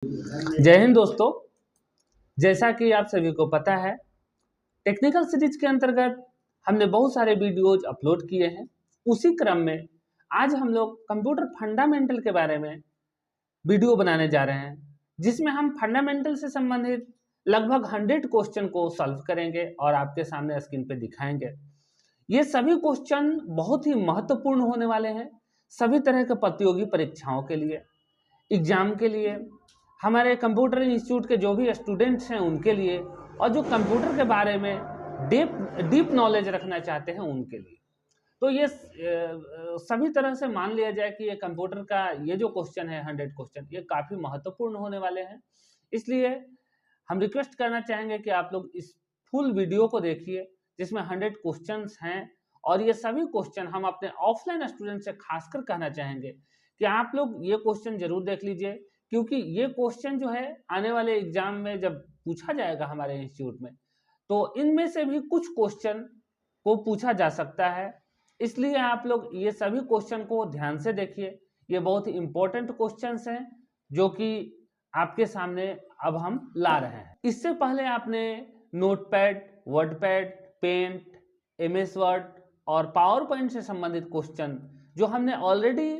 जय हिंद दोस्तों। जैसा कि आप सभी को पता है, टेक्निकल सीरीज के अंतर्गत हमने बहुत सारे वीडियोज अपलोड किए हैं। उसी क्रम में आज हम लोग कंप्यूटर फंडामेंटल के बारे में वीडियो बनाने जा रहे हैं, जिसमें हम फंडामेंटल से संबंधित लगभग 100 क्वेश्चन को सॉल्व करेंगे और आपके सामने स्क्रीन पे दिखाएंगे। ये सभी क्वेश्चन बहुत ही महत्वपूर्ण होने वाले हैं सभी तरह के प्रतियोगी परीक्षाओं के लिए, एग्जाम के लिए, हमारे कंप्यूटर इंस्टीट्यूट के जो भी स्टूडेंट्स हैं उनके लिए, और जो कंप्यूटर के बारे में डीप नॉलेज रखना चाहते हैं उनके लिए। तो ये सभी तरह से मान लिया जाए कि ये कंप्यूटर का ये जो क्वेश्चन है 100 क्वेश्चन, ये काफ़ी महत्वपूर्ण होने वाले हैं। इसलिए हम रिक्वेस्ट करना चाहेंगे कि आप लोग इस फुल वीडियो को देखिए, जिसमें 100 क्वेश्चंस हैं। और ये सभी क्वेश्चन हम अपने ऑफलाइन स्टूडेंट से खासकर कहना चाहेंगे कि आप लोग ये क्वेश्चन जरूर देख लीजिए, क्योंकि ये क्वेश्चन जो है आने वाले एग्जाम में जब पूछा जाएगा हमारे इंस्टीट्यूट में, तो इनमें से भी कुछ क्वेश्चन को पूछा जा सकता है। इसलिए आप लोग ये सभी क्वेश्चन को ध्यान से देखिए। ये बहुत ही इंपॉर्टेंट क्वेश्चंस हैं जो कि आपके सामने अब हम ला रहे हैं। इससे पहले आपने Notepad, WordPad, Paint, MS Word और पावर पॉइंट से संबंधित क्वेश्चन जो हमने ऑलरेडी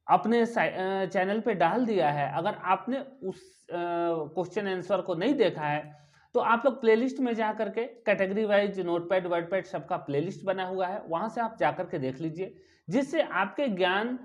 अपने चैनल पे डाल दिया है। अगर आपने उस क्वेश्चन आंसर को नहीं देखा है तो आप लोग प्लेलिस्ट में जा करके कैटेगरी वाइज नोटपैड, वर्डपैड सबका प्लेलिस्ट बना हुआ है, वहां से आप जा करके देख लीजिए, जिससे आपके ज्ञान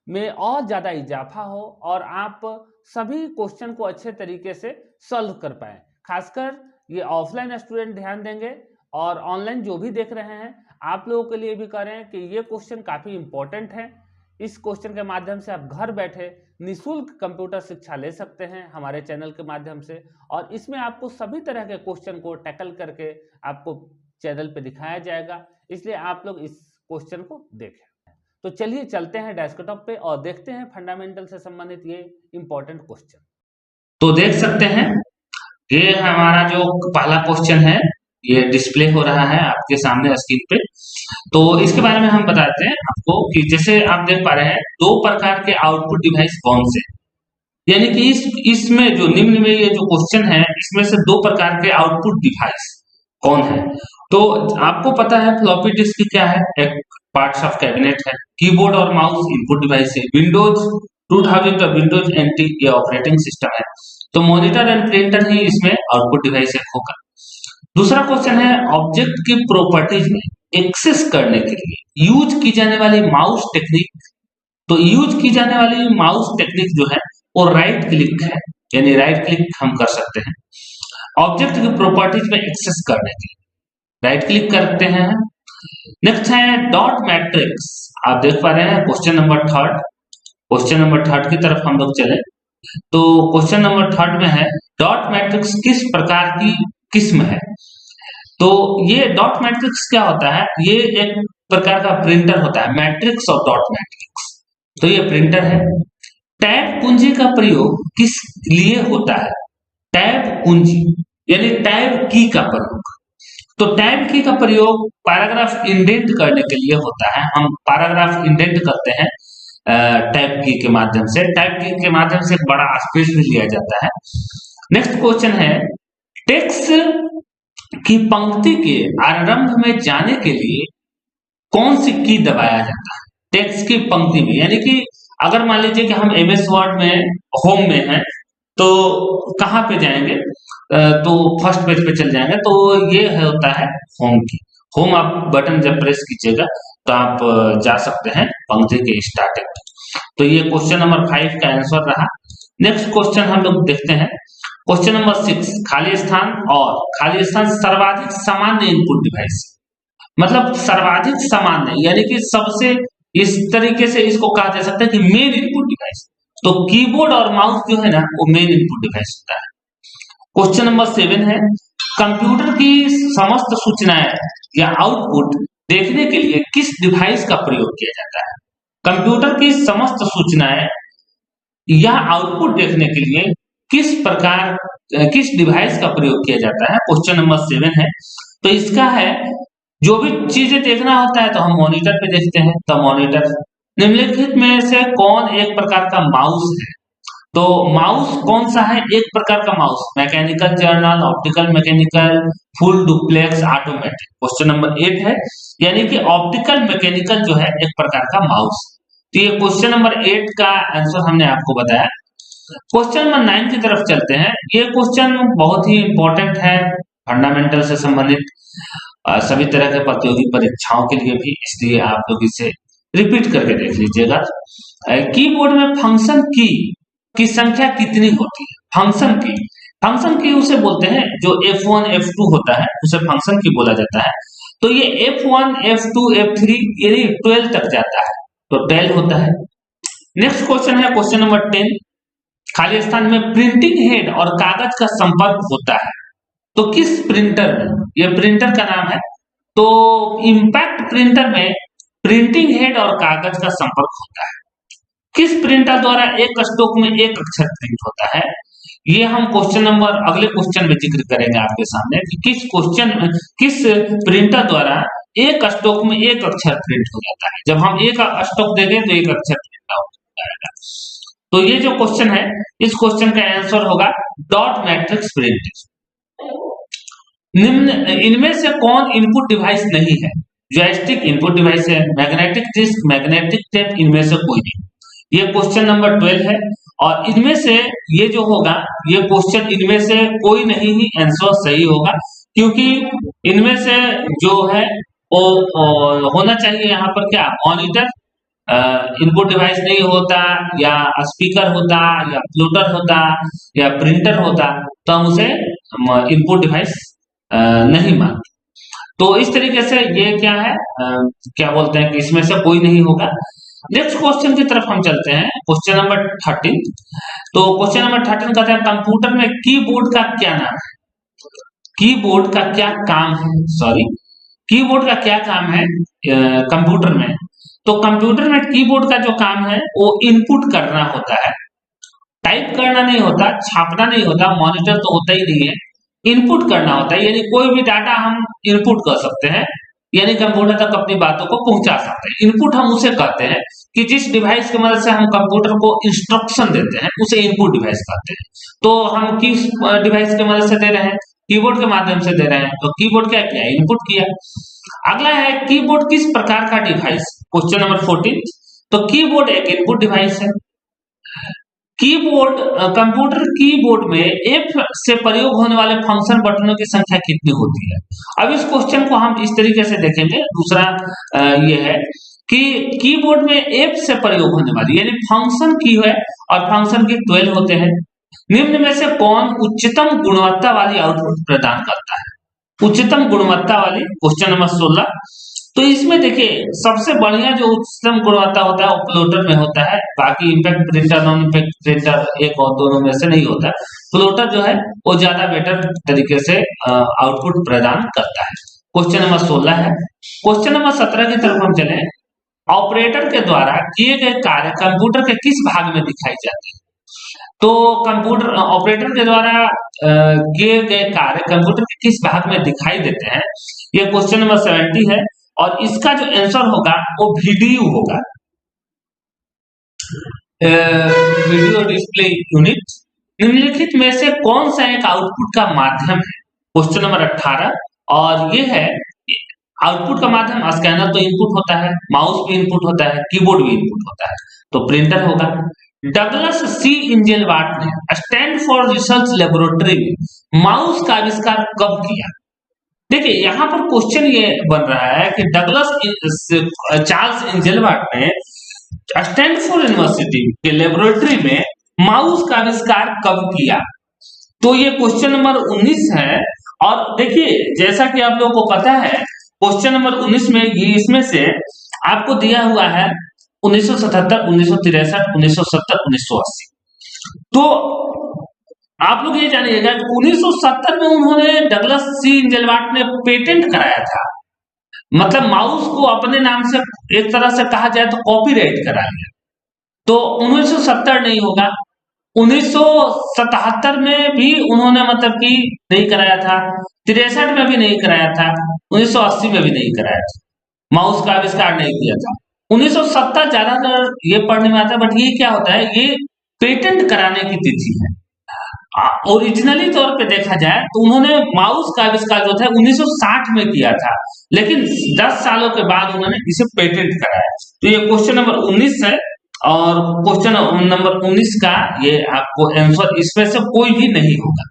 में और ज़्यादा इजाफा हो और आप सभी क्वेश्चन को अच्छे तरीके से सॉल्व कर पाए। खासकर ये ऑफलाइन स्टूडेंट ध्यान देंगे, और ऑनलाइन जो भी देख रहे हैं आप लोगों के लिए भी कह रहे हैं कि ये क्वेश्चन काफ़ी इंपॉर्टेंट है। इस क्वेश्चन के माध्यम से आप घर बैठे निःशुल्क कंप्यूटर शिक्षा ले सकते हैं हमारे चैनल के माध्यम से, और इसमें आपको सभी तरह के क्वेश्चन को टैकल करके आपको चैनल पे दिखाया जाएगा। इसलिए आप लोग इस क्वेश्चन को देखें। तो चलिए चलते हैं डेस्कटॉप पे और देखते हैं फंडामेंटल से संबंधित ये इंपॉर्टेंट क्वेश्चन। तो देख सकते हैं ये हमारा जो पहला क्वेश्चन है, ये डिस्प्ले हो रहा है आपके सामने स्क्रीन पे। तो इसके बारे में हम बताते हैं आपको कि जैसे आप देख पा रहे हैं, दो प्रकार के आउटपुट डिवाइस कौन से, यानी कि इसमें जो निम्न में ये जो क्वेश्चन है, इसमें से दो प्रकार के आउटपुट डिवाइस कौन है। तो आपको पता है फ्लॉपी डिस्क क्या है, एक पार्ट्स ऑफ कैबिनेट है। कीबोर्ड और माउस इनपुट डिवाइस है। विंडोज 2000 और विंडोज NT ये ऑपरेटिंग सिस्टम है। तो मॉनिटर एंड प्रिंटर ही इसमें आउटपुट डिवाइस होगा। दूसरा क्वेश्चन है, ऑब्जेक्ट की प्रॉपर्टीज में एक्सेस करने के लिए यूज की जाने वाली माउस टेक्निक। तो यूज की जाने वाली माउस टेक्निक जो है वो राइट क्लिक है, यानी राइट क्लिक हम कर सकते हैं ऑब्जेक्ट की प्रॉपर्टीज में एक्सेस करने के लिए, राइट क्लिक करते हैं। नेक्स्ट है डॉट मैट्रिक्स। आप देख पा रहे हैं क्वेश्चन नंबर थर्ड की तरफ हम लोग चले। तो क्वेश्चन नंबर थर्ड में है, डॉट मैट्रिक्स किस प्रकार की किस्म है। तो ये डॉट मैट्रिक्स क्या होता है, ये एक प्रकार का प्रिंटर होता है, मैट्रिक्स और डॉट मैट्रिक्स। तो ये प्रिंटर है। टैब कुंजी का प्रयोग किस लिए होता है। टैब कुंजी यानी टैब की का प्रयोग। तो टैब की का प्रयोग पैराग्राफ इंडेंट करने के लिए होता है। हम पैराग्राफ इंडेंट करते हैं टैब की के माध्यम से। टैब की के माध्यम से एक बड़ा स्पेस भी लिया जाता है। नेक्स्ट क्वेश्चन है, टेक्स्ट की पंक्ति के आरंभ में जाने के लिए कौन सी की दबाया जाता है। टेक्स्ट की पंक्ति में, यानी कि अगर मान लीजिए कि हम MS वर्ड में होम में हैं, तो कहाँ पे जाएंगे, तो फर्स्ट पेज पे चल जाएंगे। तो ये होता है होम की। होम आप बटन जब प्रेस कीजिएगा तो आप जा सकते हैं पंक्ति के स्टार्टिंग। तो ये क्वेश्चन नंबर 5 का आंसर रहा। नेक्स्ट क्वेश्चन हम लोग देखते हैं, क्वेश्चन नंबर 6, खाली स्थान और खाली स्थान सर्वाधिक सामान्य इनपुट डिवाइस। मतलब सर्वाधिक सामान्य यानी कि सबसे, इस तरीके से इसको कहा जा सकता है कि मेन इनपुट डिवाइस। तो कीबोर्ड और माउस जो है ना, वो मेन इनपुट डिवाइस होता है। क्वेश्चन नंबर 7 है, कंप्यूटर की समस्त सूचनाएं या आउटपुट देखने के लिए किस डिवाइस का प्रयोग किया जाता है। कंप्यूटर की समस्त सूचनाएं या आउटपुट देखने के लिए किस डिवाइस का प्रयोग किया जाता है। क्वेश्चन नंबर 7 है। तो इसका है, जो भी चीजें देखना होता है तो हम मॉनिटर पे देखते हैं। तो मॉनिटर, निम्नलिखित में से कौन एक प्रकार का माउस है। तो माउस कौन सा है? एक प्रकार का mouse, mechanical journal, optical mechanical, full duplex, automatic. Question number 8 है, यानी कि ऑप्टिकल मैकेनिकल जो है एक प्रकार का माउस। तो ये क्वेश्चन नंबर 8 का आंसर हमने आपको बताया। क्वेश्चन नंबर 9 की तरफ चलते हैं। ये क्वेश्चन बहुत ही इंपॉर्टेंट है, फंडामेंटल से संबंधित सभी तरह के प्रतियोगी परीक्षाओं के लिए भी, इसलिए आप लोग इसे रिपीट करके देख लीजिएगा। कीबोर्ड में फंक्शन की संख्या कितनी होती है? फंक्शन की उसे बोलते हैं, जो F1 F2 होता है उसे फंक्शन की बोला जाता है। तो ये F1 F2 F3 यानी 12 तक जाता है, तो 12 होता है। नेक्स्ट क्वेश्चन है क्वेश्चन नंबर 10, खाली स्थान में प्रिंटिंग हेड और कागज का संपर्क होता है तो किस प्रिंटर में? ये प्रिंटर का नाम है। तो इंपैक्ट प्रिंटर में प्रिंटिंग हेड और कागज का संपर्क होता है। किस प्रिंटर द्वारा एक स्ट्रोक में एक अक्षर प्रिंट होता है? ये हम क्वेश्चन नंबर अगले क्वेश्चन में जिक्र करेंगे आपके सामने कि किस प्रिंटर द्वारा एक स्ट्रोक में एक अक्षर प्रिंट हो जाता है। जब हम एक स्ट्रोक देंगे तो एक अक्षर प्रिंट हो जाएगा। तो ये जो क्वेश्चन है, इस क्वेश्चन का आंसर होगा डॉट मैट्रिक्स प्रिंटर। निम्न इनमें से कौन इनपुट डिवाइस नहीं है? जॉयस्टिक इनपुट डिवाइस है, मैग्नेटिक डिस्क, मैग्नेटिक टेप, इनमें से कोई नहीं। ये क्वेश्चन नंबर 12 है, और इनमें से ये जो होगा, ये क्वेश्चन इनमें से कोई नहीं ही आंसर सही होगा, क्योंकि इनमें से जो है वो होना चाहिए यहाँ पर क्या, मॉनिटर इनपुट डिवाइस नहीं होता, या स्पीकर होता, या फ्लोटर होता, या प्रिंटर होता, तो हम उसे इनपुट डिवाइस नहीं मानते। तो इस तरीके से ये क्या है, क्या बोलते हैं कि इसमें से कोई नहीं होगा। नेक्स्ट क्वेश्चन की तरफ हम चलते हैं, क्वेश्चन नंबर 13। तो क्वेश्चन नंबर 13 कहते हैं कंप्यूटर में कीबोर्ड का क्या नाम है? कीबोर्ड का क्या काम है? सॉरी, कीबोर्ड का क्या काम है कंप्यूटर में? तो कंप्यूटर में कीबोर्ड का जो काम है वो इनपुट करना होता है, टाइप करना नहीं होता, छापना नहीं होता, मॉनिटर तो होता ही नहीं है, इनपुट करना होता है। यानी कोई भी डाटा हम इनपुट कर सकते हैं, यानी कंप्यूटर तक अपनी बातों को पहुंचा सकते हैं। इनपुट हम उसे कहते हैं कि जिस डिवाइस की मदद से हम कंप्यूटर को इंस्ट्रक्शन देते हैं उसे इनपुट डिवाइस कहते हैं। तो हम किस डिवाइस की मदद से दे रहे हैं? कीबोर्ड के माध्यम से दे रहे हैं। तो कीबोर्ड क्या किया? इनपुट किया। अगला है कीबोर्ड किस प्रकार का डिवाइस? Question number 14। तो कीबोर्ड एक इनपुट डिवाइस है। कीबोर्ड कंप्यूटर कीबोर्ड में एफ से प्रयोग होने वाले फंक्शन बटनों की संख्या कितनी होती है? अब इस क्वेश्चन को हम इस तरीके से देखेंगे। दूसरा ये है कि कीबोर्ड में एफ से प्रयोग होने वाली यानी फंक्शन की है, और फंक्शन की 12 होते हैं। निम्न में से कौन उच्चतम गुणवत्ता वाली आउटपुट प्रदान करता है? उच्चतम गुणवत्ता वाली, क्वेश्चन नंबर 16। तो इसमें देखिए सबसे बढ़िया जो उच्चतम गुणवत्ता होता है वो फ्लोटर में होता है, बाकी impact printer, non impact printer एक और दोनों में से नहीं होता। फ्लोटर जो है वो ज्यादा बेटर तरीके से आउटपुट प्रदान करता है। क्वेश्चन नंबर 16 है। क्वेश्चन नंबर 17 की तरफ हम चले। ऑपरेटर के द्वारा किए गए कार्य कंप्यूटर के किस भाग में दिखाई जाते हैं? तो कंप्यूटर ऑपरेटर के द्वारा किए गए कार्य कंप्यूटर के किस भाग में दिखाई देते हैं? ये क्वेश्चन नंबर 70 है, और इसका जो आंसर होगा वो वीडियो होगा, वीडियो डिस्प्ले यूनिट। निम्नलिखित में से कौन सा एक आउटपुट का माध्यम है? क्वेश्चन नंबर 18, और ये है आउटपुट का माध्यम। स्कैनर तो इनपुट होता है, माउस भी इनपुट होता है, कीबोर्ड भी इनपुट होता है, तो प्रिंटर होगा। डगलस सी इंजेलवार्ट ने स्टैनफोर्ड रिसर्च लेबोरेटरी में माउस का आविष्कार कब किया? देखिए यहाँ पर क्वेश्चन ये बन रहा है कि डगलस चार्ल्स इंजेलवार्ट ने स्टैनफोर्ड यूनिवर्सिटी के लेबोरेटरी में माउस का आविष्कार कब किया? तो ये क्वेश्चन नंबर 19 है। और देखिए जैसा कि आप लोगों को पता है, क्वेश्चन नंबर 19 में ये इसमें से आपको दिया हुआ है 1977, 1963, 1970, 1980। तो आप लोग ये जानिएगा कि 1970 में उन्होंने डगलस सी इंजेलवार्ट ने पेटेंट कराया था, मतलब माउस को अपने नाम से एक तरह से कहा जाए तो कॉपीराइट करा लिया। तो 1970 नहीं होगा, 1977 में भी उन्होंने मतलब कि नहीं कराया था, 63 में भी नहीं कराया था, 1980 में भी नहीं कराया था, माउस का आविष्कार नहीं किया था। 1970 ज्यादातर ये पढ़ने में आता है, बट ये क्या होता है, ये पेटेंट कराने की तिथि है। ओरिजिनली तौर पे देखा जाए तो उन्होंने माउस का आविष्कार जो था 1960 में किया था, लेकिन 10 सालों के बाद उन्होंने इसे पेटेंट कराया। तो ये क्वेश्चन नंबर 19 है और क्वेश्चन नंबर 19 का ये आपको आंसर इसमें से कोई भी नहीं होगा।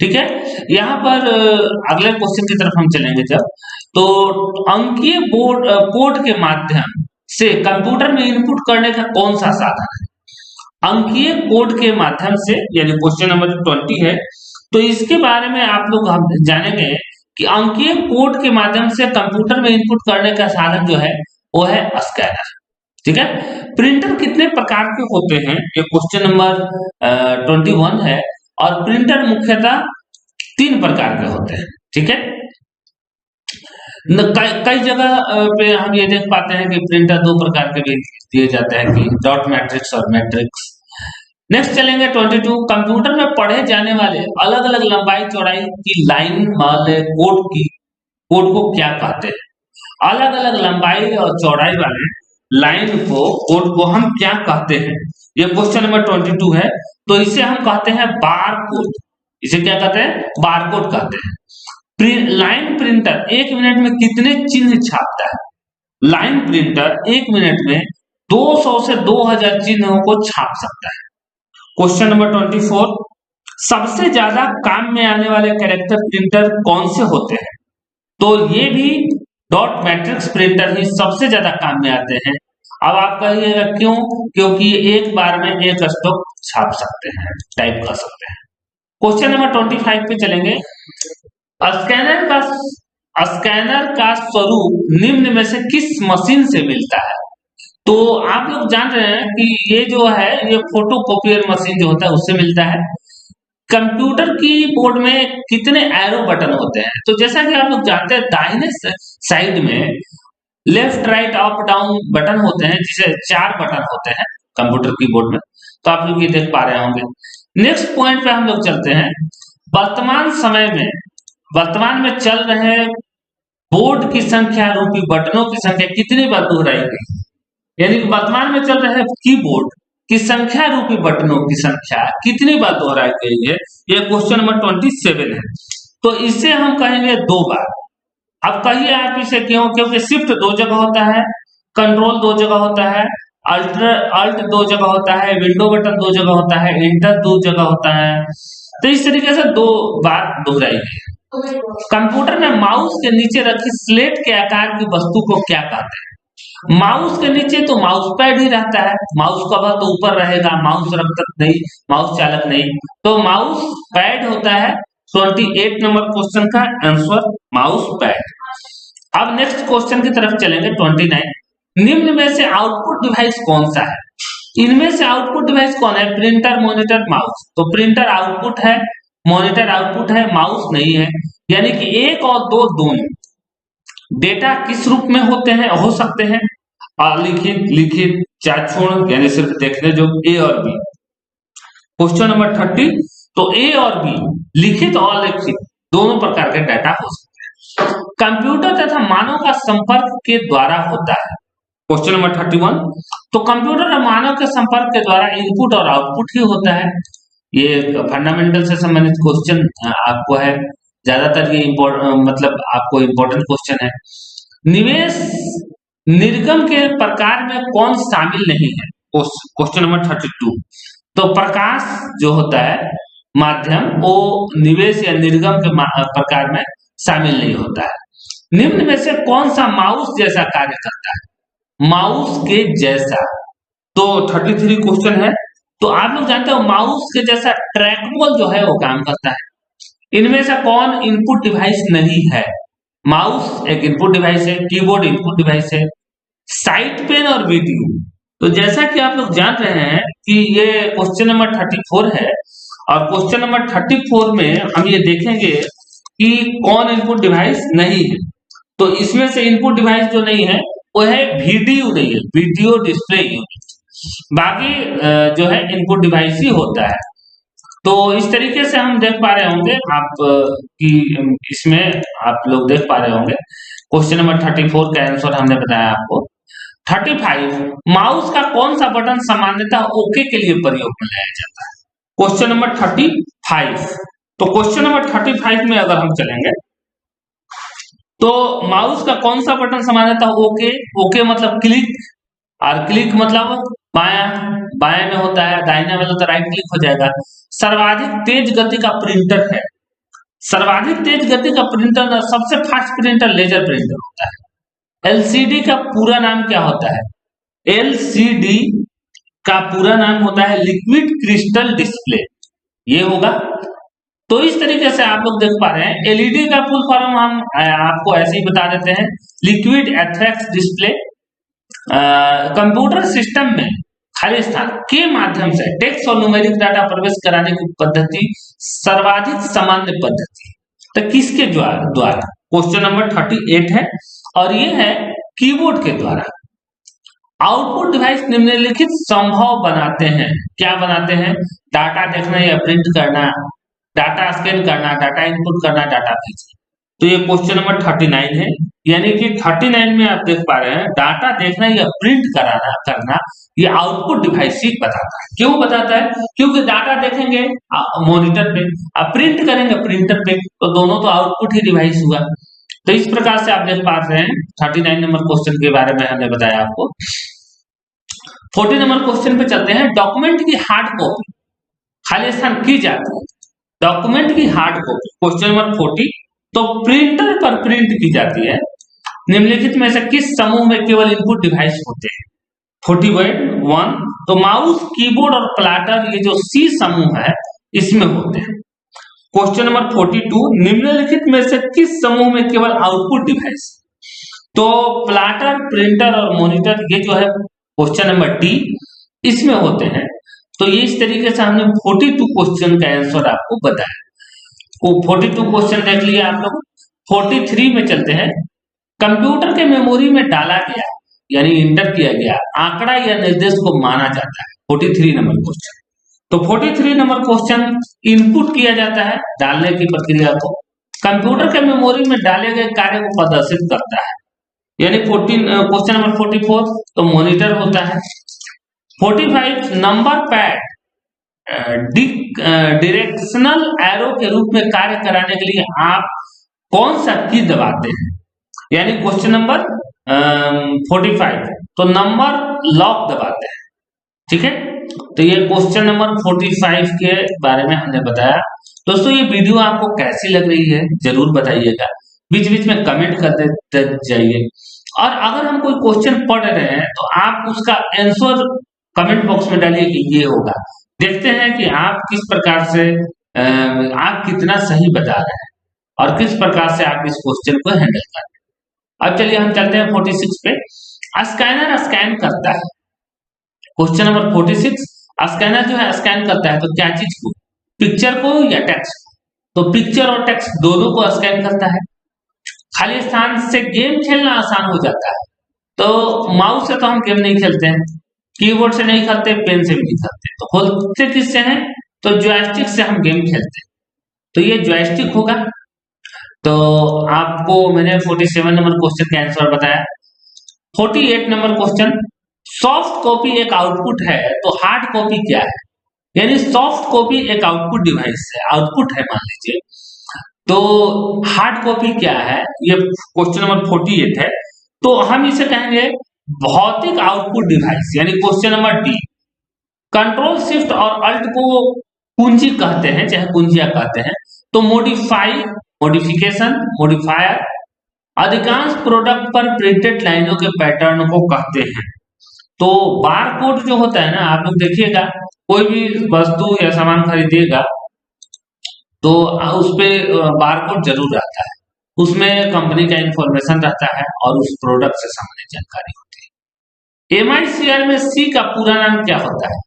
ठीक है, यहाँ पर अगले क्वेश्चन की तरफ हम चलेंगे जब, तो अंकीय बोर्ड कोड के माध्यम से कंप्यूटर में इनपुट करने का कौन सा साधन है? अंकीय कोड के माध्यम से, यानी क्वेश्चन नंबर 20 है, तो इसके बारे में आप लोग हम जानेंगे कि अंकीय कोड के माध्यम से कंप्यूटर में इनपुट करने का साधन जो है वो है स्कैनर। ठीक है, प्रिंटर कितने प्रकार के होते हैं, ये क्वेश्चन नंबर 21 है, और प्रिंटर मुख्यतः 3 प्रकार के होते हैं। ठीक है, कई जगह पे हम ये देख पाते हैं कि प्रिंटर 2 प्रकार के भी दिए जाते हैं कि डॉट मैट्रिक्स और मैट्रिक्स। नेक्स्ट चलेंगे 22, कंप्यूटर में पढ़े जाने वाले अलग अलग लंबाई चौड़ाई की लाइन वाले कोड को क्या कहते हैं? अलग अलग लंबाई और चौड़ाई वाले लाइन कोड को हम क्या कहते हैं? ये क्वेश्चन नंबर 22 है, तो इसे हम कहते हैं बार कोड। इसे क्या कहते हैं? बार कोड कहते हैं। लाइन प्रिंटर 1 मिनट में कितने चिन्ह छापता है? लाइन प्रिंटर 1 मिनट में 200 से 2000 चिन्हों को छाप सकता है। क्वेश्चन नंबर 24, सबसे ज्यादा काम में आने वाले कैरेक्टर प्रिंटर कौन से होते हैं? तो ये भी डॉट मैट्रिक्स प्रिंटर ही सबसे ज्यादा काम में आते हैं। अब आप कहिएगा क्यों? क्योंकि ये एक बार में एक स्टॉक छाप सकते हैं, टाइप कर सकते हैं। क्वेश्चन नंबर 25 पे चलेंगे। स्कैनर का स्वरूप निम्न में से किस मशीन से मिलता है? तो आप लोग जान रहे हैं कि ये जो है ये फोटोकॉपियर मशीन जो होता है उससे मिलता है। कंप्यूटर की बोर्ड में कितने एरो बटन होते हैं? तो जैसा कि आप लोग जानते हैं दाहिने साइड में left right up down button होते हैं, जिसे 4 बटन होते हैं कंप्यूटर कीबोर्ड में। तो आप लोग ये देख पा रहे होंगे। नेक्स्ट पॉइंट पे हम लोग चलते हैं। वर्तमान में चल रहे बोर्ड की संख्या रूपी बटनों की संख्या कितनी बार दोहराई गई? यानी कि वर्तमान में चल रहे कीबोर्ड की संख्या रूपी बटनों की संख्या कितनी बार दोहराई गई है? ये क्वेश्चन नंबर 27 है। तो इसे हम कहेंगे 2 बार। अब कहिए आप इसे क्यों? क्योंकि शिफ्ट 2 जगह होता है, कंट्रोल 2 जगह होता है, अल्ट 2 जगह होता है, विंडो बटन 2 जगह होता है, एंटर 2 जगह होता है। तो इस तरीके से 2 बार दोहराई गई। कंप्यूटर में माउस के नीचे रखी स्लेट के आकार की वस्तु को क्या कहते हैं? माउस के नीचे तो माउस पैड ही रहता है, माउस कवर तो ऊपर रहेगा, माउस रखता नहीं, माउस चालक नहीं, तो माउस पैड होता है। 28 नंबर क्वेश्चन का आंसर माउस पैड। अब नेक्स्ट क्वेश्चन की तरफ चलेंगे 29। निम्न में से आउटपुट डिवाइस कौन सा है? इनमें से आउटपुट डिवाइस कौन है? Printer, monitor, mouse. तो प्रिंटर आउटपुट है, मॉनिटर आउटपुट है, माउस नहीं है। यानी कि 1 और 2 दोनों डेटा किस रूप में होते हैं, हो सकते हैं? लिखित, चाक्षुण यानी सिर्फ देखने योग्य, ए और बी। क्वेश्चन नंबर 30, तो ए और बी लिखित और लिखित दोनों प्रकार के डाटा हो सकते हैं। कंप्यूटर तथा मानव का संपर्क के द्वारा होता है। क्वेश्चन नंबर 31, तो कंप्यूटर और मानव के संपर्क के द्वारा इनपुट और आउटपुट ही होता है। ये फंडामेंटल से संबंधित क्वेश्चन आपको है, ज्यादातर ये मतलब आपको इम्पोर्टेंट क्वेश्चन है। निवेश निर्गम के प्रकार में कौन शामिल नहीं है? क्वेश्चन नंबर 32, तो प्रकाश जो होता है माध्यम, वो निवेश या निर्गम के प्रकार में शामिल नहीं होता है। निम्न में से कौन सा माउस जैसा कार्य करता है? माउस के जैसा, तो 33 क्वेश्चन है। तो आप लोग जानते हो माउस के जैसा ट्रैकबॉल जो है वो काम करता है। इनमें से कौन इनपुट डिवाइस नहीं है? माउस एक इनपुट डिवाइस है, कीबोर्ड इनपुट डिवाइस है, साइड पेन और वीडियो। तो जैसा कि आप लोग जान रहे हैं कि ये क्वेश्चन नंबर 34 है, और क्वेश्चन नंबर 34 में हम ये देखेंगे कि कौन इनपुट डिवाइस नहीं है। तो इसमें से इनपुट डिवाइस जो नहीं है वो है वीडियो नहीं है, वीडियो डिस्प्ले यूनिट। बाकी जो है इनपुट डिवाइस ही होता है। तो इस तरीके से हम देख पा रहे होंगे आप कि इसमें आप लोग देख पा रहे होंगे क्वेश्चन नंबर 34 का आंसर हमने बताया आपको। 35 माउस का कौन सा बटन सामान्यतः ओके के लिए प्रयोग में लाया जाता है? Question number 35। तो क्वेश्चन नंबर 35 में अगर हम चलेंगे तो माउस का कौन सा बटन सामान्यतः ओके, ओके मतलब क्लिक, और क्लिक मतलब बायां, बाएं में होता है, दाहिने में तो राइट क्लिक हो जाएगा। सर्वाधिक तेज गति का प्रिंटर है, सर्वाधिक तेज गति का प्रिंटर, सबसे फास्ट प्रिंटर लेजर प्रिंटर होता है। एलसीडी का पूरा नाम क्या होता है? एलसीडी का पूरा नाम होता है लिक्विड क्रिस्टल डिस्प्ले, ये होगा। तो इस तरीके से आप लोग देख पा रहे हैं एलईडी का फुल फॉर्म हम आपको ऐसे ही बता देते हैं, लिक्विड एथरेक्स डिस्प्ले। कंप्यूटर सिस्टम में खाली स्थान के माध्यम से टेक्स्ट और न्यूमेरिक डाटा प्रवेश कराने की पद्धति सर्वाधिक सामान्य पद्धति, तो किसके द्वारा? क्वेश्चन नंबर 38 है और ये है कीबोर्ड के द्वारा। आउटपुट डिवाइस निम्नलिखित संभव बनाते हैं, क्या बनाते हैं? डाटा देखना या प्रिंट करना, डाटा स्कैन करना, डाटा इनपुट करना, डाटा भेजना। तो ये क्वेश्चन नंबर 39 है, यानी कि 39 में आप देख पा रहे हैं डाटा देखना या प्रिंट कराना करना ये आउटपुट डिवाइस ही बताता है। क्यों बताता है? क्योंकि डाटा देखेंगे मॉनिटर पे, आप प्रिंट करेंगे प्रिंटर पे, तो दोनों तो आउटपुट ही डिवाइस हुआ। तो इस प्रकार से आप देख पा रहे हैं 39 नंबर क्वेश्चन के बारे में हमने बताया आपको। 40 नंबर क्वेश्चन पे चलते हैं। डॉक्यूमेंट की हार्ड कॉपी खाली स्थान की जाती है, डॉक्यूमेंट की हार्ड कॉपी क्वेश्चन नंबर 40 तो प्रिंटर पर प्रिंट की जाती है। निम्नलिखित में से किस समूह में केवल इनपुट डिवाइस होते हैं? 41 तो माउस, कीबोर्ड और प्लाटर, ये जो सी समूह है इसमें होते हैं। क्वेश्चन नंबर 42 निम्नलिखित में से किस समूह में केवल आउटपुट डिवाइस? तो प्लाटर, प्रिंटर और मॉनिटर, ये जो है क्वेश्चन नंबर डी इसमें होते हैं। तो ये इस तरीके से हमने 42 क्वेश्चन का आंसर आपको बताया। 42 क्वेश्चन देख लिया आप लोग। 43 में चलते हैं। कंप्यूटर के मेमोरी में डाला गया यानी इंटर किया गया आंकड़ा या निर्देश को माना जाता है। 43 नंबर क्वेश्चन। तो 43 नंबर क्वेश्चन इनपुट किया जाता है डालने की प्रक्रिया को, कंप्यूटर के मेमोरी में डाले गए कार्य को प्रदर्शित करता है, यानी क्वेश्चन नंबर 44 तो मॉनिटर होता है। 45 नंबर पैड डायरेक्शनल एरो के रूप में कार्य कराने के लिए आप कौन सा की दबाते हैं? यानी क्वेश्चन नंबर 45 तो नंबर लॉक दबाते हैं, ठीक है। तो ये क्वेश्चन नंबर 45 के बारे में हमने बताया। दोस्तों ये वीडियो आपको कैसी लग रही है जरूर बताइएगा, बीच बीच में कमेंट करते जाइए, और अगर हम कोई क्वेश्चन पढ़ रहे हैं तो आप उसका आंसर कमेंट बॉक्स में डालिए कि ये होगा। देखते हैं कि आप किस प्रकार से आप कितना सही बता रहे हैं और किस प्रकार से आप इस क्वेश्चन को हैंडल कर रहे हैं। अब चलिए हम चलते हैं 46 पे। स्कैनर स्कैन करता है। क्वेश्चन नंबर 46 स्कैनर जो है स्कैन करता है तो क्या चीज को? पिक्चर को या टेक्स्ट को? तो पिक्चर और टेक्स्ट दोनों को स्कैन करता है। खाली स्थान से गेम खेलना आसान हो जाता है। तो माउस से तो हम गेम नहीं खेलते हैं, कीबोर्ड से नहीं खेलते, पेन से भी नहीं खेलते, तो खोलते किससे हैं? तो जॉयस्टिक से हम गेम खेलते हैं, तो ये जॉयस्टिक होगा। तो आपको मैंने 47 नंबर क्वेश्चन का आंसर बताया। 48 नंबर क्वेश्चन, सॉफ्ट कॉपी एक आउटपुट है तो हार्ड कॉपी क्या है? यानी सॉफ्ट कॉपी एक आउटपुट डिवाइस है, आउटपुट है मान लीजिए, तो हार्ड कॉपी क्या है? ये क्वेश्चन नंबर 48 है। तो हम इसे कहेंगे भौतिक आउटपुट डिवाइस, यानी question number D. Control shift और अल्ट को कुंजी कहते हैं, चाहे कुंजिया कहते हैं। तो मॉडिफाई, मॉडिफिकेशन, मॉडिफायर अधिकांश प्रोडक्ट पर प्रिंटेड लाइनों के पैटर्न को कहते हैं। तो बार कोड जो होता है ना, आप लोग देखिएगा कोई भी वस्तु या सामान खरीदिएगा तो उस पे बार कोड जरूर रहता है, उसमें कंपनी का इंफॉर्मेशन रहता है और उस प्रोडक्ट से संबंधित जानकारी होती है। एमआईसीआर में सी का पूरा नाम क्या होता है?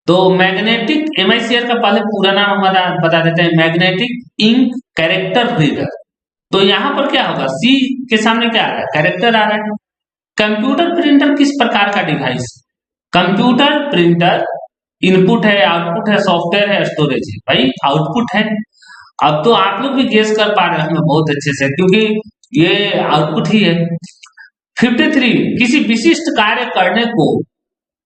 तो मैग्नेटिक, एमआईसीआर का पहले पूरा नाम हम बता देते हैं, मैग्नेटिक इंक कैरेक्टर रीडर। तो यहाँ पर क्या होगा? सी के सामने क्या आ रहा है? कैरेक्टर आ रहा है। कंप्यूटर प्रिंटर किस प्रकार का डिवाइस? कंप्यूटर प्रिंटर इनपुट है, आउटपुट है, सॉफ्टवेयर है, स्टोरेज है। भाई आउटपुट है। अब तो आप लोग भी गेस कर पा रहे हैं हमें बहुत अच्छे से, क्योंकि ये आउटपुट ही है। 53 किसी विशिष्ट कार्य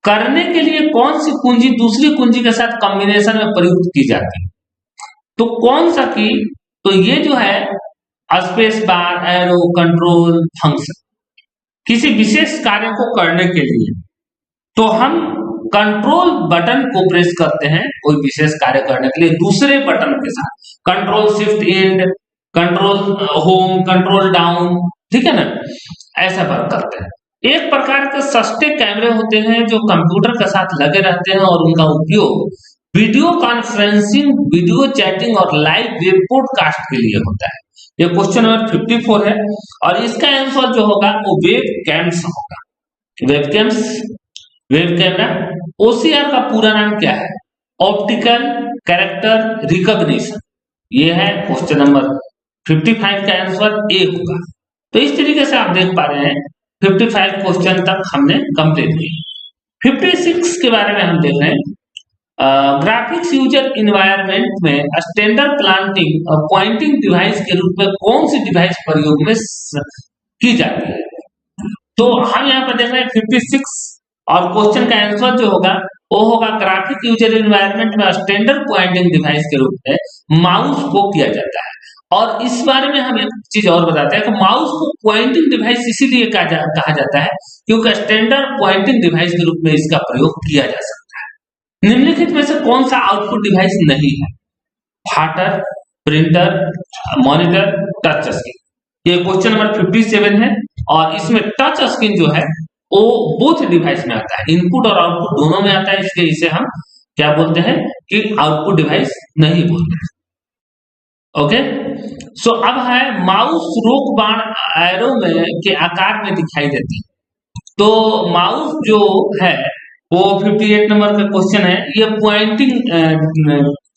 करने के लिए कौन सी कुंजी दूसरी कुंजी के साथ कॉम्बिनेशन में प्रयुक्त की जाती है? तो कौन सा की? तो ये जो है space bar, arrow, control, function. किसी विशेष कार्य को करने के लिए तो हम कंट्रोल बटन को प्रेस करते हैं कोई विशेष कार्य करने के लिए दूसरे बटन के साथ, control shift and, control home, control down, ठीक है ना, ऐसा वर्क करते हैं। एक प्रकार के सस्ते कैमरे होते हैं जो कंप्यूटर के साथ लगे रहते हैं और उनका उपयोग वीडियो कॉन्फ्रेंसिंग, वीडियो चैटिंग और लाइव वेब पॉडकास्ट के लिए होता है। ये क्वेश्चन नंबर 54 है और इसका आंसर जो होगा वो वेब कैम्स होगा। Web camps, web camera. OCR का पूरा नाम क्या है? Optical character recognition. ये है क्वेश्चन नंबर 55 का आंसर ए होगा। तो इस तरीके से आप देख पा रहे हैं 55 क्वेश्चन तक हमने कंप्लीट किए। 56 के बारे में हम देख रहे हैं। ग्राफिक्स यूजर इन्वायरमेंट में स्टैंडर्ड प्लांटिंग और पॉइंटिंग डिवाइस के रूप में कौन सी डिवाइस प्रयोग में की जाती है? तो हम यहाँ पर देख रहे हैं 56 और क्वेश्चन का आंसर जो होगा वो होगा ग्राफिक यूजर इन्वायरमेंट में स्टैंडर्ड पॉइंटिंग डिवाइस के रूप में माउस को किया जाता है। और इस बारे में हम एक चीज और बताते हैं कि माउस को पॉइंटिंग डिवाइस इसीलिए कहा जाता है क्योंकि स्टैंडर्ड पॉइंटिंग डिवाइस के रूप में इसका प्रयोग किया जा सकता है। निम्नलिखित में से कौन सा आउटपुट डिवाइस नहीं है? फाटर, प्रिंटर, मॉनिटर, टच स्क्रीन। ये क्वेश्चन नंबर 57 है और इसमें टच स्क्रीन जो है वो बोथ डिवाइस में आता है, इनपुट और आउटपुट दोनों में आता है, इसलिए इसे हम क्या बोलते हैं कि आउटपुट डिवाइस नहीं बोलते हैं। ओके, सो अब है माउस रोक बाण एरो में के आकार में दिखाई देती है। तो माउस जो है वो 58 नंबर का क्वेश्चन है, ये पॉइंटिंग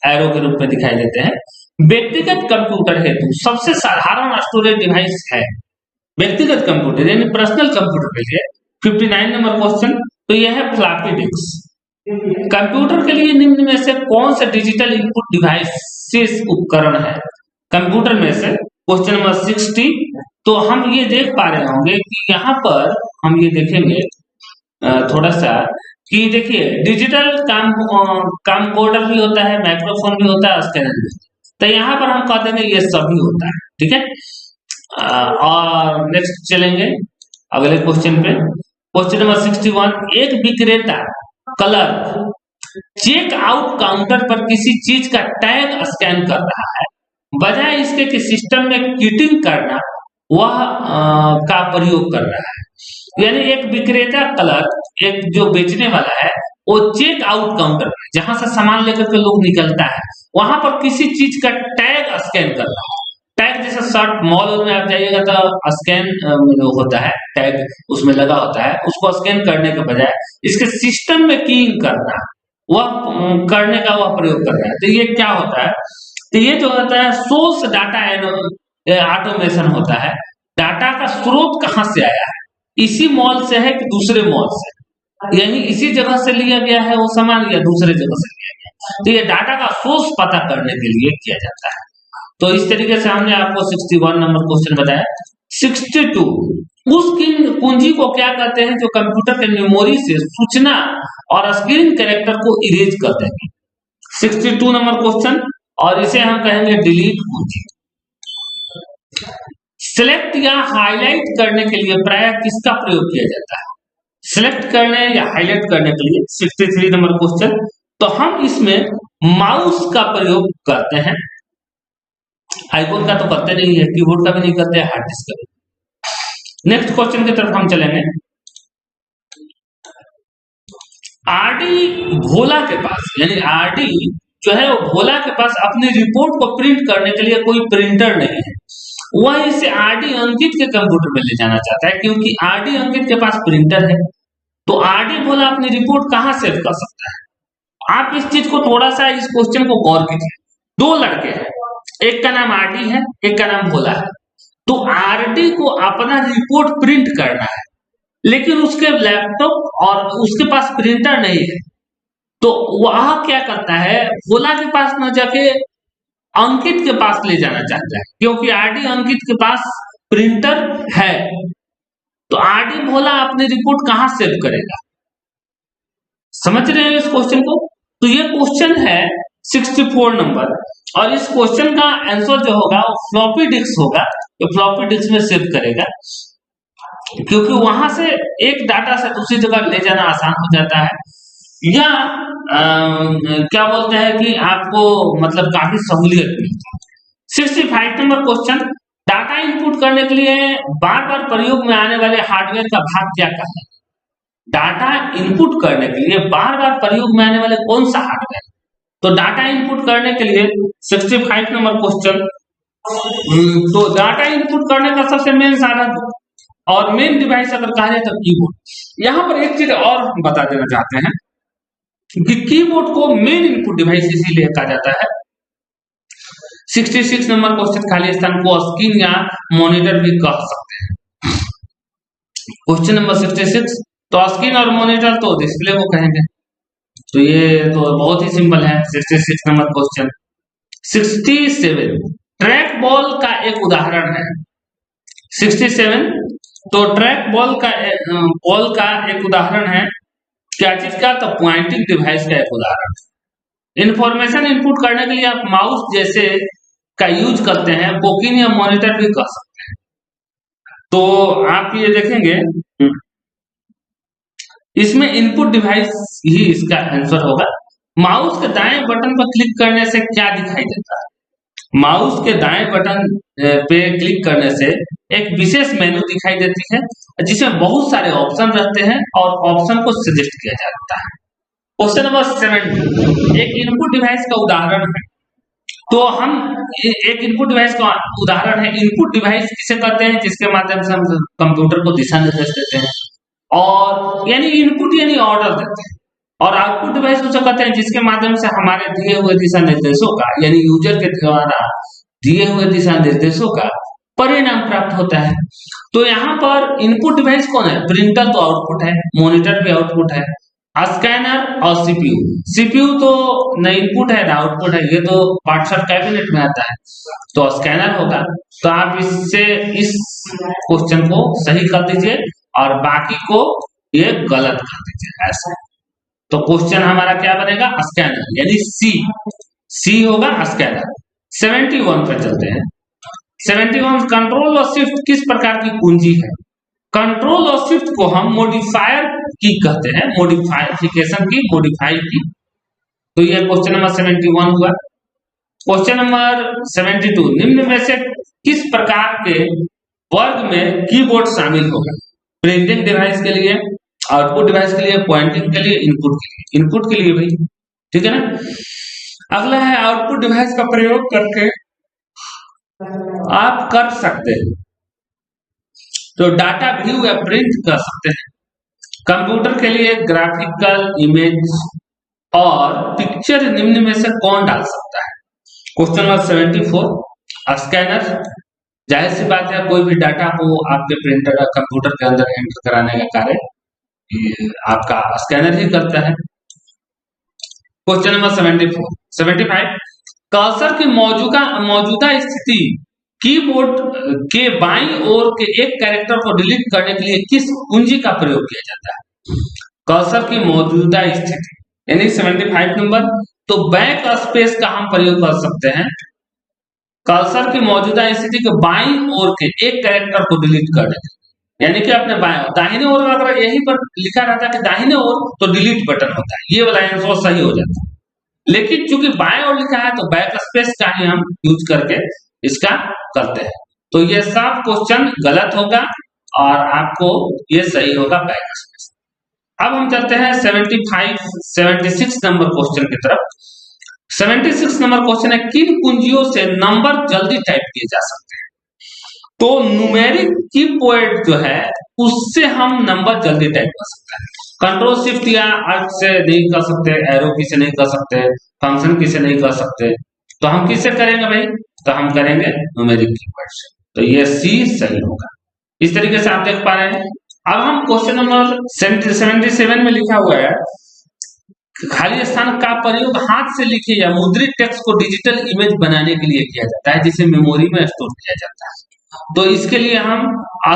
एरो के रूप में दिखाई देते हैं। व्यक्तिगत कंप्यूटर हेतु सबसे साधारण स्टोरेज डिवाइस है व्यक्तिगत कंप्यूटर यानी पर्सनल कंप्यूटर के लिए 59 नंबर क्वेश्चन, तो यह है फ्लॉपी डिस्क। कंप्यूटर के लिए निम्न में से कौन सा डिजिटल इनपुट डिवाइस उपकरण है? कंप्यूटर में से क्वेश्चन नंबर 60। तो हम ये देख पा रहे होंगे कि यहाँ पर हम ये देखेंगे थोड़ा सा कि देखिए डिजिटल कामकोडर भी होता है, माइक्रोफोन भी होता है, स्कैनर भी होता है। तो यहाँ पर हम कह देंगे ये सभी होता है, ठीक है। और नेक्स्ट चलेंगे अगले क्वेश्चन पे। Question number 61। एक विक्रेता क्लर्क चेक आउट काउंटर पर किसी चीज का टैग स्कैन कर रहा है, बजाय इसके कि सिस्टम में कीटिंग करना वह का प्रयोग कर रहा है। यानी एक विक्रेता क्लर्क, एक जो बेचने वाला है, वो चेक आउट काउंटर पर जहां से सामान लेकर के लोग निकलता है वहां पर किसी चीज का टैग स्कैन कर रहा है। टैग जैसे शर्ट मॉल में आप जाइएगा तो स्कैन होता है, टैग उसमें लगा होता है, उसको स्कैन करने के बजाय इसके सिस्टम में कीइंग करना वह करने का वह प्रयोग कर रहा है। तो ये क्या होता है? तो ये जो होता है सोर्स डाटा ऑटोमेशन होता है। डाटा का स्रोत कहां से आया है, इसी मॉल से है कि दूसरे मॉल से, यानी इसी जगह से लिया गया है वो सामान या दूसरे जगह से लिया गया। तो ये डाटा का सोर्स पता करने के लिए किया जाता है। तो इस तरीके से हमने आपको 61 नंबर क्वेश्चन बताया। 62 उस कुंजी को क्या कहते हैं जो कंप्यूटर के मेमोरी से सूचना और स्क्रीन कैरेक्टर को इरेज कर देंगे? 62 नंबर क्वेश्चन, और इसे हम कहेंगे डिलीट कुंजी। सिलेक्ट या हाईलाइट करने के लिए प्रायः किसका प्रयोग किया जाता है? सिलेक्ट करने या हाईलाइट करने के लिए 63 नंबर क्वेश्चन, तो हम इसमें माउस का प्रयोग करते हैं। आइकॉन का तो करते नहीं है, कीबोर्ड का भी नहीं करते, हार्ड डिस्क का भी। नेक्स्ट क्वेश्चन की तरफ हम चलेंगे। आरडी भोला के पास, यानी आरडी जो है वो भोला के पास अपनी रिपोर्ट को प्रिंट करने के लिए कोई प्रिंटर नहीं है। वह इसे आरडी अंकित के कंप्यूटर में ले जाना चाहता है क्योंकि आरडी अंकित के पास प्रिंटर है। तो आरडी भोला अपनी रिपोर्ट कहां सेव कर सकता है? आप इस चीज को थोड़ा सा, इस क्वेश्चन को गौर कीजिए। दो लड़के हैं, एक का नाम आरडी है, एक का नाम भोला है। तो आरडी को अपना रिपोर्ट प्रिंट करना है, लेकिन उसके लैपटॉप और उसके पास प्रिंटर नहीं है। तो वह क्या करता है, भोला के पास न जाके अंकित के पास ले जाना चाहता है क्योंकि आरडी अंकित के पास प्रिंटर है। तो आरडी भोला अपनी रिपोर्ट कहां सेव करेगा? समझ रहे हैं इस क्वेश्चन को? तो ये क्वेश्चन है 64 नंबर, और इस क्वेश्चन का आंसर जो होगा वो फ्लॉपी डिस्क होगा, तो फ्लॉपी डिस्क में सेव करेगा, क्योंकि वहां से एक डाटा से दूसरी जगह ले जाना आसान हो जाता है, या क्या बोलते हैं कि आपको मतलब काफी सहूलियत मिलती है। 65 नंबर क्वेश्चन, डाटा इनपुट करने के लिए बार बार प्रयोग में आने वाले हार्डवेयर का भाग क्या कहलाता है? डाटा इनपुट करने के लिए बार बार प्रयोग में आने वाले कौन सा हार्डवेयर? तो डाटा इनपुट करने के लिए 65 नंबर क्वेश्चन, तो डाटा इनपुट करने का सबसे मेन साधन और मेन डिवाइस अगर कहा जाए तो कीबोर्ड। यहां पर एक चीज और बता देना चाहते हैं कि कीबोर्ड को मेन इनपुट डिवाइस इसीलिए कहा जाता है। 66 नंबर क्वेश्चन, खाली स्थान को स्क्रीन या मॉनिटर भी कह सकते हैं। क्वेश्चन नंबर 66, तो स्क्रीन और मॉनिटर तो डिस्प्ले को कहेंगे, तो ये तो बहुत ही सिंपल है। 66 नंबर क्वेश्चन। 67, ट्रैक बॉल का एक उदाहरण है। 67, तो ट्रैक बॉल का एक उदाहरण है, क्या चीज का? तो पॉइंटिंग डिवाइस का एक उदाहरण। इंफॉर्मेशन इनपुट करने के लिए आप माउस जैसे का यूज करते हैं, पोकिन या मॉनिटर भी कर सकते हैं। तो आप ये देखेंगे इसमें इनपुट डिवाइस ही इसका आंसर होगा। माउस के दाएं बटन पर क्लिक करने से क्या दिखाई देता है? माउस के दाएं बटन पे क्लिक करने से एक विशेष मेनू दिखाई देती है, जिसमें बहुत सारे ऑप्शन रहते हैं और ऑप्शन को सजेस्ट किया जाता है। क्वेश्चन नंबर 70, एक इनपुट डिवाइस का उदाहरण है। तो हम एक इनपुट डिवाइस का उदाहरण है। इनपुट डिवाइस किसे कहते हैं? जिसके माध्यम से हम कंप्यूटर को दिशा निर्देश देते हैं, और यानी इनपुट यानी ऑर्डर देते हैं। और आउटपुट डिवाइस उसे कहते हैं जिसके माध्यम से हमारे दिए हुए दिशा निर्देशों का, यानी यूजर के द्वारा दिए हुए दिशा निर्देशों का परिणाम प्राप्त होता है। तो यहाँ पर इनपुट डिवाइस कौन है? प्रिंटर तो आउटपुट है, मॉनिटर भी आउटपुट है, स्कैनर और सीपीयू। सीपीयू तो न इनपुट है ना आउटपुट है, ये तो पार्ट्स ऑफ कैबिनेट में आता है, तो स्कैनर होगा। तो आप इससे इस क्वेश्चन को सही कर दीजिए और बाकी को ये गलत कर दीजिए ऐसा। तो क्वेश्चन हमारा क्या बनेगा? स्कैनर, यानी सी होगा स्कैनर। 71 पे चलते हैं। 71, कंट्रोल और शिफ्ट किस प्रकार की कुंजी है? कंट्रोल और शिफ्ट को हम मॉडिफायर की कहते हैं, मॉडिफिकेशन की, मॉडिफाई की। तो ये क्वेश्चन नंबर 71 हुआ। क्वेश्चन नंबर 72, निम्न में से किस प्रकार के वर्ग में कीबोर्ड शामिल होगा? प्रिंटिंग डिवाइस के लिए, आउटपुट डिवाइस के लिए, पॉइंटिंग के लिए, इनपुट के लिए। इनपुट के लिए भाई, ठीक है ना। अगला है आउटपुट डिवाइस का प्रयोग करके आप कर सकते हैं तो डाटा व्यू या प्रिंट कर सकते हैं। कंप्यूटर के लिए ग्राफिकल इमेज और पिक्चर निम्न में से कौन डाल सकता है? क्वेश्चन नंबर 74, स्कैनर, जाहिर सी बात है कोई भी डाटा को आपके प्रिंटर कंप्यूटर के अंदर एंटर कराने का कार्य आपका स्कैनर ही करता है। क्वेश्चन नंबर 75, कर्सर की मौजूदा स्थिति कीबोर्ड के बाईं ओर के एक कैरेक्टर को डिलीट करने के लिए किस कुंजी का प्रयोग किया जाता है? कर्सर की मौजूदा स्थिति यानी 75 नंबर, तो बैक स्पेस का हम प्रयोग कर सकते हैं कर्सर की मौजूदा स्थिति के बाईं ओर के एक कैरेक्टर को डिलीट करने के लिए, यानी कि अपने दाहिने ओर अगर यहीं पर लिखा रहता है कि दाहिने ओर तो डिलीट बटन होता है, ये वाला आंसर सही हो जाता है। लेकिन चूंकि बाएं ओर लिखा है तो बैक स्पेस का ही हम यूज करके इसका करते हैं। तो ये सब क्वेश्चन गलत होगा और आपको ये सही होगा बैक स्पेस। अब हम चलते हैं 76 नंबर क्वेश्चन की तरफ। 76 नंबर क्वेश्चन है, किन कुंजियों से नंबर जल्दी टाइप किए जा सकते हैं? तो न्यूमेरिक कीपैड जो है उससे हम नंबर जल्दी टाइप कर सकते हैं। कंट्रोल शिफ्ट या अल्ट से नहीं कर सकते, एरो की से नहीं कर सकते, फंक्शन की से नहीं कर सकते, तो हम किससे करेंगे भाई? तो हम करेंगे न्यूमेरिक कीपैड से। तो ये सी सही होगा। इस तरीके से आप देख पा रहे हैं। अब हम क्वेश्चन नंबर 77 में लिखा हुआ है, खाली स्थान का प्रयोग हाथ से लिखे या मुद्रित टेक्स्ट को डिजिटल इमेज बनाने के लिए किया जाता है, जिसे मेमोरी में स्टोर किया जाता है। तो इसके लिए हम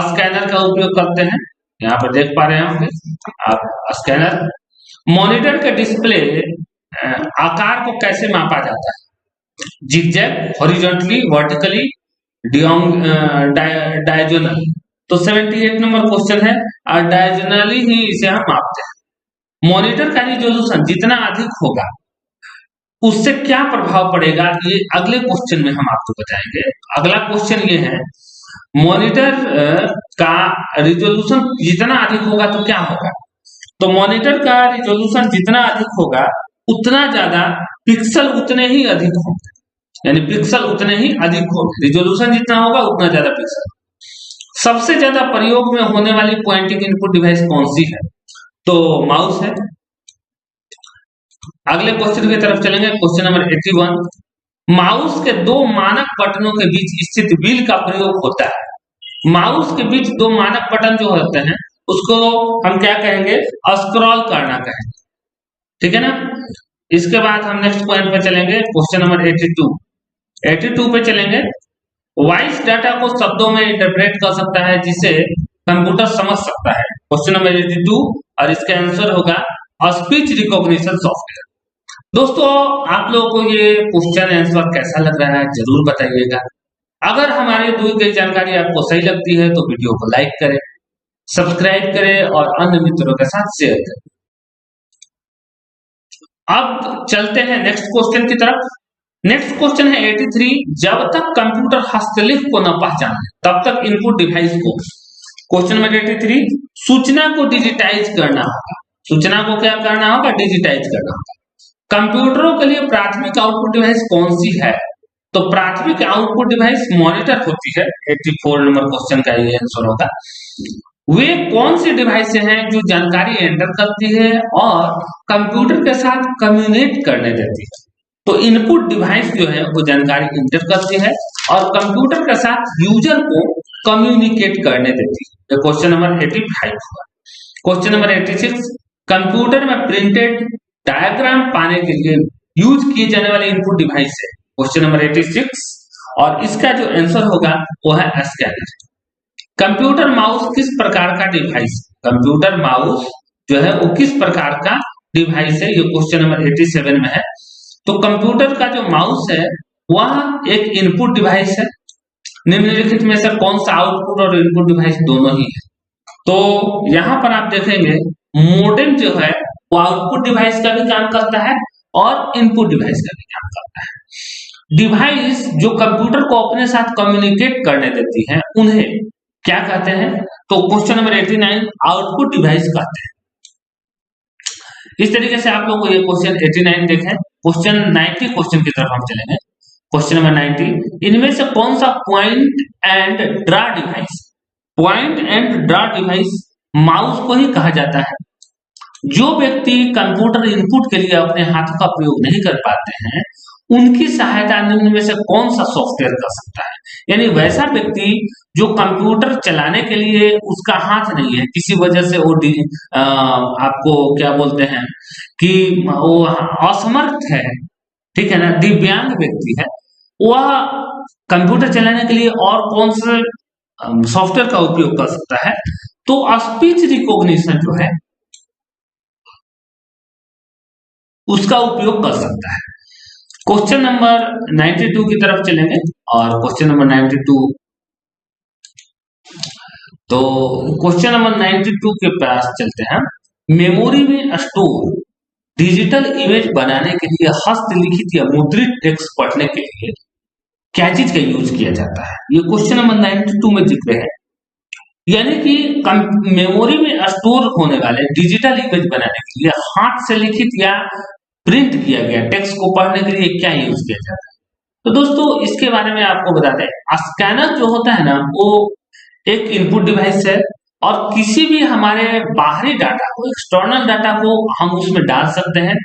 स्कैनर का उपयोग करते हैं। यहाँ पर देख पा रहे हैं आप स्कैनर। मॉनिटर के डिस्प्ले आकार को कैसे मापा जाता है? Zigzag, horizontally, vertically, diagonal. तो 78 नंबर क्वेश्चन है और डायगोनली ही इसे हम मापते हैं। मॉनिटर का रिजोल्यूशन जितना अधिक होगा उससे क्या प्रभाव पड़ेगा, ये अगले क्वेश्चन में हम आपको बताएंगे। अगला क्वेश्चन ये है, मॉनिटर का रिजोल्यूशन जितना अधिक होगा तो क्या होगा? तो मॉनिटर का रिजोल्यूशन जितना अधिक होगा उतना ज्यादा पिक्सल उतने ही अधिक होंगे, यानी पिक्सल उतने ही अधिक होंगे। रिजोल्यूशन जितना होगा उतना ज्यादा पिक्सल। सबसे ज्यादा प्रयोग में होने वाली पॉइंटिंग इनपुट डिवाइस कौन सी है? तो माउस है। अगले क्वेश्चन की तरफ चलेंगे, क्वेश्चन नंबर 81। माउस के दो मानक बटनों के बीच स्थित व्हील का प्रयोग होता है। माउस के बीच दो मानक बटन जो होते हैं उसको हम क्या कहेंगे? स्क्रॉल करना कहेंगे, ठीक है ना। इसके बाद हम नेक्स्ट पॉइंट पे चलेंगे, क्वेश्चन नंबर 82। 82 पे चलेंगे। वॉइस डाटा को शब्दों में इंटरप्रेट कर सकता है जिसे कंप्यूटर समझ सकता है। क्वेश्चन नंबर 82 और इसका आंसर होगा स्पीच रिकॉग्निशन सॉफ्टवेयर। दोस्तों आप लोगों को ये क्वेश्चन आंसर कैसा लग रहा है जरूर बताइएगा। अगर हमारी दी गई जानकारी आपको सही लगती है तो वीडियो को लाइक करें, सब्सक्राइब करें और अन्य मित्रों के साथ शेयर करें। अब चलते हैं नेक्स्ट क्वेश्चन की तरफ। नेक्स्ट क्वेश्चन है 83। जब तक कंप्यूटर हस्तलेख को न पहचाने तब तक इनपुट डिवाइस को। क्वेश्चन नंबर 83, सूचना को डिजिटाइज करना होगा। सूचना को क्या करना होगा? डिजिटाइज करना होगा। कंप्यूटरों के लिए प्राथमिक आउटपुट डिवाइस कौन सी है? तो प्राथमिक आउटपुट डिवाइस मॉनिटर होती है। 84 नंबर क्वेश्चन का ये आंसर होगा। वे कौन सी डिवाइस हैं जो जानकारी एंटर करती है और कंप्यूटर के साथ कम्युनिकेट करने देती है? तो इनपुट डिवाइस जो है वो जानकारी एंटर करती है और कंप्यूटर के साथ यूजर को कम्युनिकेट करने देती है। क्वेश्चन नंबर 85 होगा। क्वेश्चन नंबर 86, कंप्यूटर में प्रिंटेड डायग्राम पाने के लिए यूज किए जाने वाले इनपुट डिवाइस है। क्वेश्चन नंबर 86 और इसका जो आंसर होगा वो है स्कैनर। कंप्यूटर माउस किस प्रकार का डिवाइस? कंप्यूटर माउस जो है वो किस प्रकार का डिवाइस है? ये क्वेश्चन नंबर 87 में है। तो कंप्यूटर का जो माउस है वह एक इनपुट डिवाइस है। निम्नलिखित में से कौन सा आउटपुट और इनपुट डिवाइस दोनों ही है? तो यहां पर आप देखेंगे मोडेम जो है वो आउटपुट डिवाइस का भी काम करता है और इनपुट डिवाइस का भी काम करता है। डिवाइस जो कंप्यूटर को अपने साथ कम्युनिकेट करने देती हैं उन्हें क्या कहते हैं? तो क्वेश्चन नंबर 89 आउटपुट डिवाइस कहते हैं। इस तरीके से आप लोगों को ये क्वेश्चन 89 देखें। क्वेश्चन 90 क्वेश्चन की तरफ हम चलेंगे। क्वेश्चन नंबर 90, इनमें से कौन सा point and draw device? Point and draw device mouse को ही कहा जाता है। जो व्यक्ति कंप्यूटर इनपुट के लिए अपने हाथों का प्रयोग नहीं कर पाते हैं उनकी सहायता निम्न में से कौन सा सॉफ्टवेयर कर सकता है? यानी वैसा व्यक्ति जो कंप्यूटर चलाने के लिए उसका हाथ नहीं है, किसी वजह से वो आपको क्या बोलते हैं कि वो असमर्थ है, ठीक है ना, दिव्यांग व्यक्ति है, वह कंप्यूटर चलाने के लिए और कौन से सॉफ्टवेयर का उपयोग कर सकता है? तो स्पीच रिकॉग्निशन जो है उसका उपयोग कर सकता है। क्वेश्चन नंबर 92 की तरफ चलेंगे और क्वेश्चन नंबर 92, तो क्वेश्चन नंबर 92 के पास चलते हैं। मेमोरी में स्टोर डिजिटल इमेज बनाने के लिए हस्तलिखित या मुद्रित टेक्स्ट पढ़ने के लिए क्या चीज का यूज किया जाता है? ये क्वेश्चन नंबर 92 में जिक्र है। यानी कि मेमोरी में स्टोर होने वाले डिजिटल इमेज बनाने के लिए हाथ से लिखित या प्रिंट किया गया टेक्स्ट को पढ़ने के लिए क्या यूज किया जाता है? तो दोस्तों इसके बारे में आपको बता दें, स्कैनर जो होता है ना वो एक इनपुट डिवाइस है और किसी भी हमारे बाहरी डाटा को, एक्सटर्नल डाटा को हम उसमें डाल सकते हैं।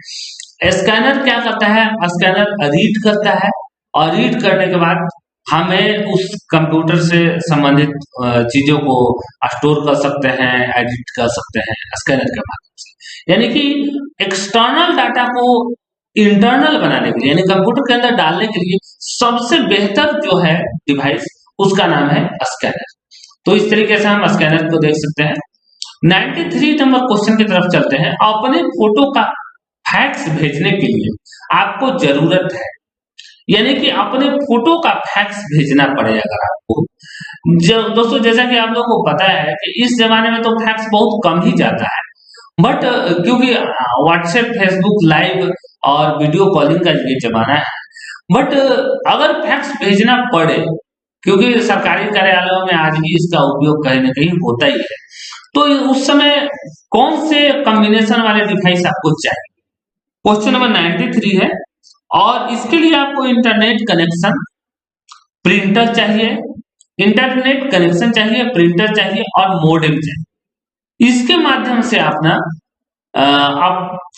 स्कैनर क्या करता है? स्कैनर रीड करता है और रीड करने के बाद हमें उस कंप्यूटर से संबंधित चीजों को स्टोर कर सकते हैं, एडिट कर सकते हैं स्कैनर के माध्यम से। यानी कि एक्सटर्नल डाटा को इंटरनल बनाने के लिए, यानी कंप्यूटर के अंदर डालने के लिए सबसे बेहतर जो है डिवाइस उसका नाम है स्कैनर। तो इस तरीके से हम स्कैनर को देख सकते हैं। 93 नंबर क्वेश्चन की तरफ चलते हैं। अपने फोटो का फैक्स भेजने के लिए आपको जरूरत है, यानी कि अपने फोटो का फैक्स भेजना पड़ेगा अगर आपको। दोस्तों जैसा कि आप लोगों को पता है कि इस जमाने में तो फैक्स बहुत कम ही जाता है, बट क्योंकि व्हाट्सएप, फेसबुक लाइव और वीडियो कॉलिंग का ये जमाना है, बट अगर फैक्स भेजना पड़े, क्योंकि सरकारी कार्यालयों में आज भी इसका उपयोग कहीं ना कहीं होता ही है, तो उस समय कौन से कॉम्बिनेशन वाले डिवाइस आपको चाहिए? क्वेश्चन नंबर 93 है, और इसके लिए आपको इंटरनेट कनेक्शन, प्रिंटर चाहिए, इंटरनेट कनेक्शन चाहिए, प्रिंटर चाहिए और मोडेम चाहिए। इसके माध्यम से आप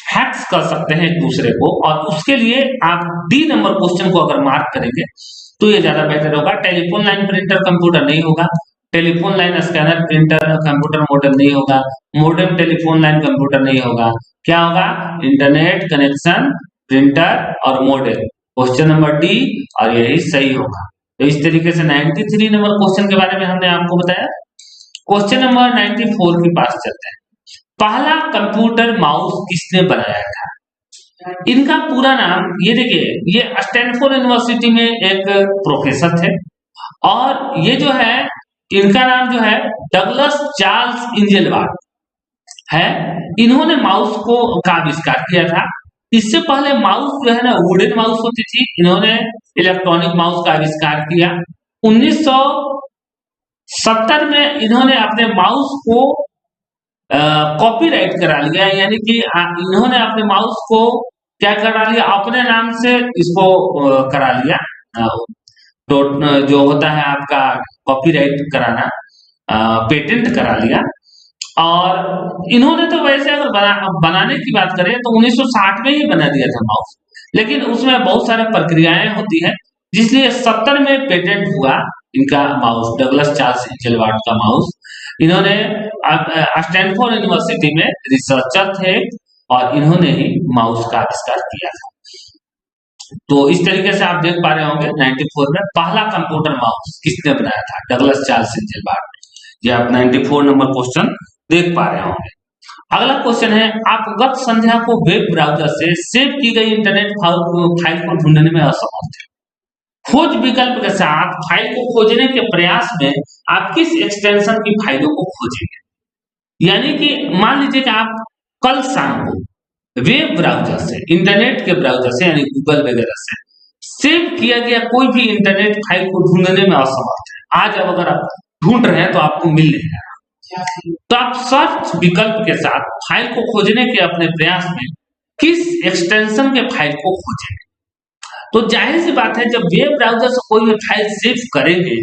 फैक्स कर सकते हैं एक दूसरे को, और उसके लिए आप डी नंबर क्वेश्चन को अगर मार्क करेंगे तो ये ज्यादा बेहतर होगा। टेलीफोन लाइन प्रिंटर कंप्यूटर नहीं होगा, telephone line scanner printer computer modem नहीं होगा, मोडेम टेलीफोन लाइन कंप्यूटर नहीं होगा। क्या होगा? इंटरनेट कनेक्शन, प्रिंटर और मोडेम। क्वेश्चन नंबर डी, और यही सही होगा। तो इस तरीके से 93 नंबर क्वेश्चन के बारे में हमने आपको बताया। क्वेश्चन नंबर 94 के पास चलते हैं। पहला कंप्यूटर माउस किसने बनाया था? इनका पूरा नाम ये देखिए, ये स्टैनफोर्ड यूनिवर्सिटी में एक प्रोफेसर थे, और ये जो है इनका नाम जो है डगलस चार्ल्स इंजेलबार्ट है। इन्होंने माउस को का आविष्कार किया था। इससे पहले माउस जो है ना वुडन माउस होती थी, इन्होंने इलेक्ट्रॉनिक माउस का आविष्कार किया। 1970 में इन्होंने अपने माउस को कॉपीराइट करा लिया, यानी कि इन्होंने अपने माउस को क्या करा लिया, अपने नाम से इसको करा लिया। तो जो होता है आपका कॉपीराइट कराना, पेटेंट करा लिया। और इन्होंने तो वैसे अगर बनाने की बात करें तो 1960 में ही बना दिया था माउस, लेकिन उसमें बहुत सारे प्रक्रियाएं होती है, जिसलिए 70 में पेटेंट हुआ इनका माउस, डगलस चार्ल्स इंजेलबार्ट का माउस। इन्होंने स्टैनफोर्ड यूनिवर्सिटी में रिसर्चर थे, और इन्होंने ही माउस का आविष्कार किया था। तो इस तरीके से आप देख पा रहे होंगे 94 में पहला कंप्यूटर माउस किसने बनाया था? Douglas Charles Engelbart. ये आप 94 नंबर क्वेश्चन देख पा रहे होंगे। अगला क्वेश्चन है, आप गत संध्या को वेब ब्राउजर से सेव की गई इंटरनेट फाइल को ढूंढने में असमर्थ थे। खोज विकल्प के साथ फाइल को खोजने के प्रयास में आप किस एक्सटेंशन की फाइलों को खोजेंगे? यानी कि मान लीजिए कि आप कल शाम को वेब ब्राउजर से, इंटरनेट के ब्राउजर से यानी गूगल वगैरह से सेव किया गया कोई भी इंटरनेट फाइल को ढूंढने में असमर्थ है। आज अब अगर आप ढूंढ रहे हैं तो आपको मिल नहीं रहा, तो आप सर्च विकल्प के साथ फाइल को खोजने के अपने प्रयास में किस एक्सटेंशन के फाइल को खोजेंगे? तो जाहिर सी बात है, जब वेब ब्राउजर से कोई भी फाइल सेव करेंगे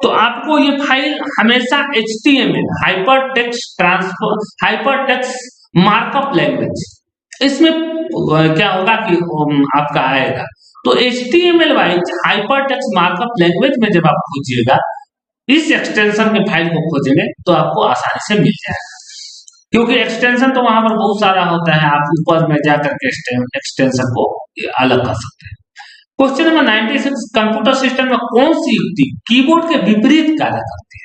तो आपको ये फाइल हमेशा HTML, हाइपरटेक्स्ट मार्कअप लैंग्वेज, इसमें क्या होगा कि आपका आएगा। तो HTML wise hypertext markup language में जब आप खोजिएगा, इस एक्सटेंशन के फाइल को खोजेंगे तो आपको आसानी से मिल जाएगा, क्योंकि एक्सटेंशन तो वहां पर बहुत सारा होता है, आप ऊपर में जाकर के एक्सटेंशन को अलग कर सकते हैं। क्वेश्चन नंबर 96, कंप्यूटर सिस्टम में कौन सी युक्ति कीबोर्ड के विपरीत कार्य करती है?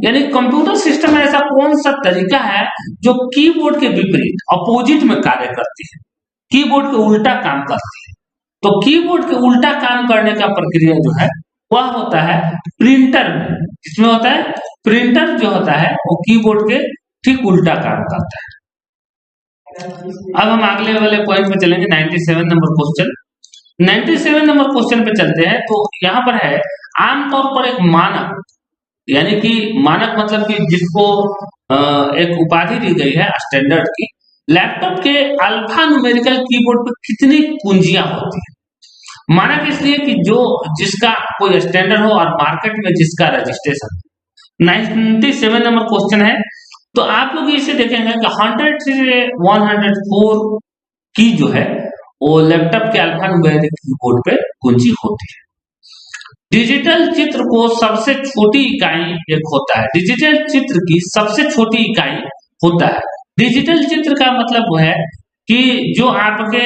यानी कंप्यूटर सिस्टम में ऐसा कौन सा तरीका है जो कीबोर्ड के विपरीत, अपोजिट में कार्य करती है, कीबोर्ड के उल्टा काम करती है? तो कीबोर्ड के उल्टा काम करने का प्रक्रिया जो है वह होता है प्रिंटर में। इसमें होता है प्रिंटर, जो होता है वो कीबोर्ड के ठीक उल्टा काम करता है। अब हम अगले वाले पॉइंट पे चलेंगे, 97 नंबर क्वेश्चन। 97 नंबर क्वेश्चन पे चलते हैं। तो यहाँ पर है, आमतौर पर एक मानक, यानी कि मानक मतलब कि जिसको एक उपाधि दी गई है स्टैंडर्ड की, लैपटॉप के अल्फा न्यूमेरिकल कीबोर्ड पर कितनी कुंजियां होती है? मानक इसलिए कि जो जिसका कोई स्टैंडर्ड हो और मार्केट में जिसका रजिस्ट्रेशन। 97 नंबर क्वेश्चन है। तो आप लोग इसे देखेंगे कि 100 से 104 की जो है वो लैपटॉप के अल्फा न्यूमेरिक कीबोर्ड पे कुंजी होती है। डिजिटल चित्र को सबसे छोटी इकाई एक होता है, डिजिटल चित्र की सबसे छोटी इकाई होता है। डिजिटल चित्र का मतलब वो है कि जो आपके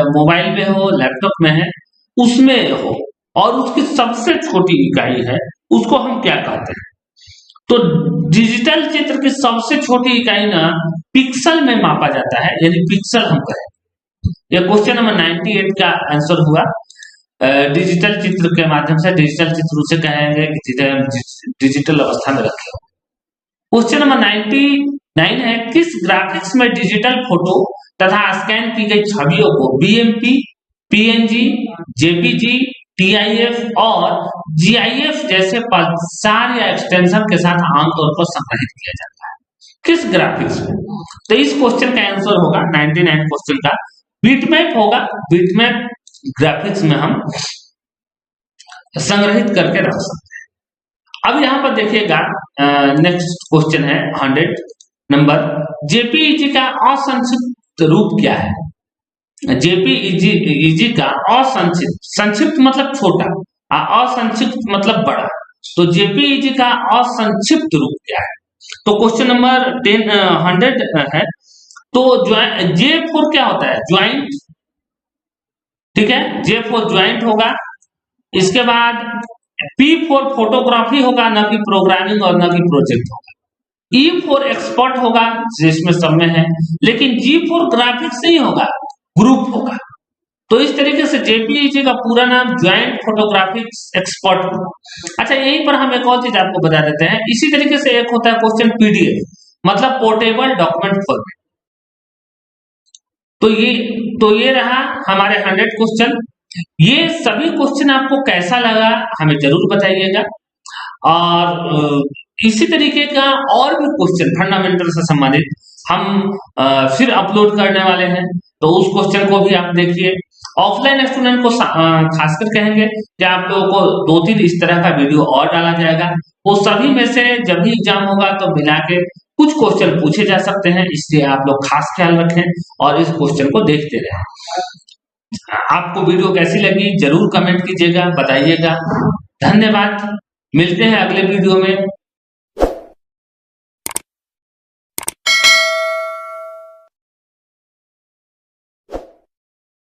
मोबाइल में हो, लैपटॉप में है, उसमें हो, और उसकी सबसे छोटी इकाई है उसको हम क्या कहते हैं? तो डिजिटल चित्र की सबसे छोटी इकाई ना पिक्सल में मापा जाता है, यानी पिक्सल हम कहें। यह क्वेश्चन नंबर 98 का आंसर हुआ। डिजिटल चित्र के माध्यम से, डिजिटल चित्र उसे कहेंगे कि डिजिटल अवस्था में रखे हो। क्वेश्चन नंबर 99 है, किस ग्राफिक्स में डिजिटल फोटो तथा स्कैन की गई छवियों को बीएमपी, पीएनजी, जेपीजी, टीआईएफ और जीआईएफ जैसे पसार या एक्सटेंशन के साथ आमतौर पर संग्रहित किया जाता है? किस ग्राफिक्स में? तो इस क्वेश्चन का आंसर होगा 99 क्वेश्चन का बिटमैप होगा। बिटमैप ग्राफिक्स में हम संग्रहित करके रख सकते हैं। अब यहां पर देखिएगा, नेक्स्ट क्वेश्चन है 100 नंबर, जेपीईजी का असंक्षिप्त रूप क्या है? जेपीईजी का असंक्षिप्त, संक्षिप्त मतलब छोटा, असंक्षिप्त मतलब बड़ा, तो जेपीईजी का असंक्षिप्त रूप क्या है? तो क्वेश्चन नंबर 100 है, तो जे फोर क्या होता है? ज्वाइंट, ठीक है, जे फोर ज्वाइंट होगा। इसके बाद P4 फोटोग्राफी होगा, ना कि प्रोग्रामिंग और ना कि प्रोजेक्ट होगा। E4 एक्सपर्ट होगा, जिसमें सब में है, लेकिन G4 ग्राफिक्स नहीं होगा, ग्रुप होगा। तो इस तरीके से जेपीईजी का पूरा नाम ज्वाइंट फोटोग्राफिक्स एक्सपर्ट होगा। अच्छा, यहीं पर हम एक और चीज आपको बता देते हैं। इसी तरीके से एक होता है क्वेश्चन पीडीएफ, मतलब पोर्टेबल डॉक्यूमेंट फॉर्मेट। तो ये रहा हमारे 100 क्वेश्चन। ये सभी क्वेश्चन आपको कैसा लगा हमें जरूर बताइएगा, और इसी तरीके का और भी क्वेश्चन फंडामेंटल से संबंधित हम फिर अपलोड करने वाले हैं, तो उस क्वेश्चन को भी आप देखिए। ऑफलाइन स्टूडेंट को खासकर कहेंगे कि आप लोगों को 2-3 इस तरह का वीडियो और डाला जाएगा, वो सभी में से जब भी एग्जाम होगा तो मिला के कुछ क्वेश्चन पूछे जा सकते हैं, इसलिए आप लोग खास ख्याल रखें और इस क्वेश्चन को देखते रहें। आपको वीडियो कैसी लगी जरूर कमेंट कीजिएगा, बताइएगा। धन्यवाद, मिलते हैं अगले वीडियो में।